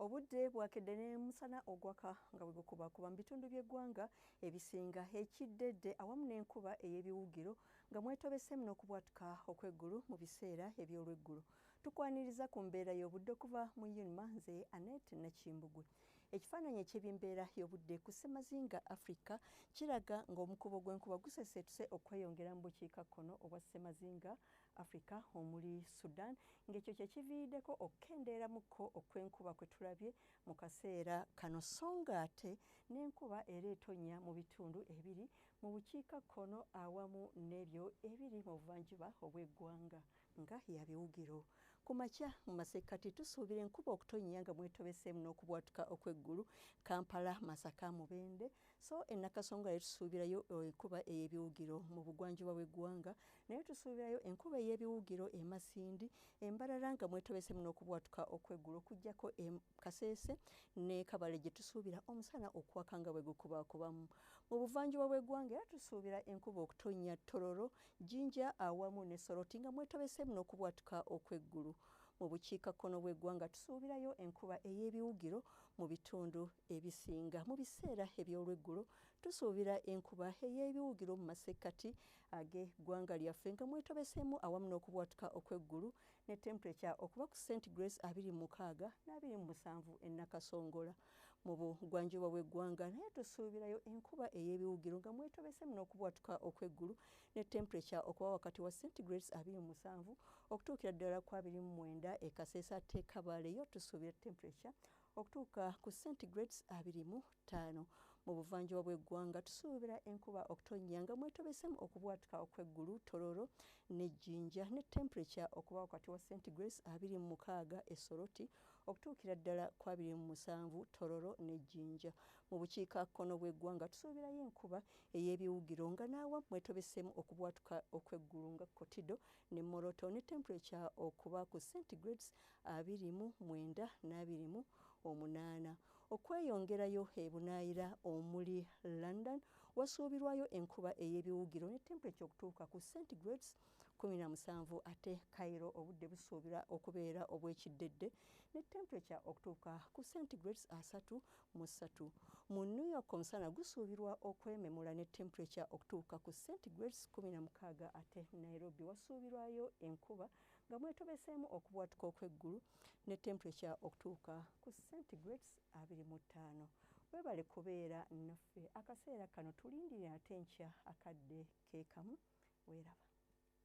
Obudde bwakedde n'emusana ogwaka nga bwe gukubakuba mu bitundu by'eggwanga ebisinga ekiddedde awamu n'enkuba ey'ebiwugiro nga mwetobese muno okubwatuka okw'eggulu mu biseera eby'olweggulo. Tukwaniriza ku mbeera y'obudde okuva mu Unima, nze Annette Nakimbugwe. Ekifaananyi eky'ebyembeera y'obudde ku Ssemazinga Africa kiraga ng'omukubo gw'enkuba gusesetuse okweyongera mu bukiikakkono obwa Ssemazinga Africa omuli Sudan, ng'ekyo kye kiviiriddeko okukendeeramukko okw'enkuba kwe tulabye mu kaseera kano, so ng'ate n'enkuba era etonnya mu bitundu ebiri mu bukiikakkono awamu n'ebyo ebiri mu buvanjuba obw'eggwanga nga ya biwugiro. Ku makya mu masekkati tusuubira enkuba okutonnya nga mwetobese muno okubwatuka okw'eggulu Kampala, Masaka, Mubende, so e Nakasonga tusuubirayo enkuba ey'ebiwugiro mu bugwanjuba bw'eggwanga, naye tusuubirayo enkuba ey'ebiwugiro e Masindi, Embarara nga mwetobese muno okubwatuka okw'eggulu okuggyako Kasese ne Kabale gye tusuubira omusana okwaka nga bwe gukubakubamu. Mu buvanjuba bw'eggwanga era tusuubira enkuba okutonnya Tororo, Jinja awamu ne Soroti nga mwetobese muno okubwatuka okw'eggulu. Mu bukiikakkono bw'eggwanga tusuubirayo enkuba ey'ebiwugiro mu bitundu ebisinga. Mu biseera eby'olweggulo tusuubira enkuba ey'ebiwugiro mu masekkati ag'eggwanga lyaffe nga mwetobeseemu awamu n'okubwatuka okw'eggulu ne temperature okuba ku centigrades 26 na 27 e Nakasongola. Mu bugwanjuba bw'eggwanga naye tusuubirayo enkuba ey'ebiwugiro nga mwetobese muno okubwatuka okw'eggulu ne temperature okuba wakati wa centigrades 27 okutuukira ddala ku 29 e Kasese, ate Kabale yo tusuubira temperature okutuuka ku centigrades 25. Mu buvanjuba bw'eggwanga tusuubira enkuba okutonnya nga mwetobesemu okubwatuka okw'eggulu Tororo ne Jinja ne temperature okuba wakati wa centigrades 26 e Soroti okutuukira ddala ku 27 Tororo ne Jinja. Mu bukiikakkono bw'eggwanga tusuubirayo enkuba ey'ebiwugiro nga naawa mwetobesemu okubwatuka okw'eggulu nga Kotido ne Moroto ne temperature okuba ku centigrades 29 na 28. Okweyongerayo ebunaayira omuli London wasuubirwayo enkuba ey'ebiwugiro ne temperature okutuuka ku centigrades 17, ate Cairo obudde busuubira okubeera obw'ekiddedde ne temperature okutuuka ku centigrades 33. Mu New York omusana gusuubirwa okwememula ne temperature okutuuka ku centigrades 16, ate Nairobi wasuubirwayo enkuba nga mwetobeseemu okubwatuka okw'eggulu ne temperature okutuuka ku centigrades 25. Webale kubeera naffe akaseera kano, tulindirira ate enkya akadde keekamu. Weeraba.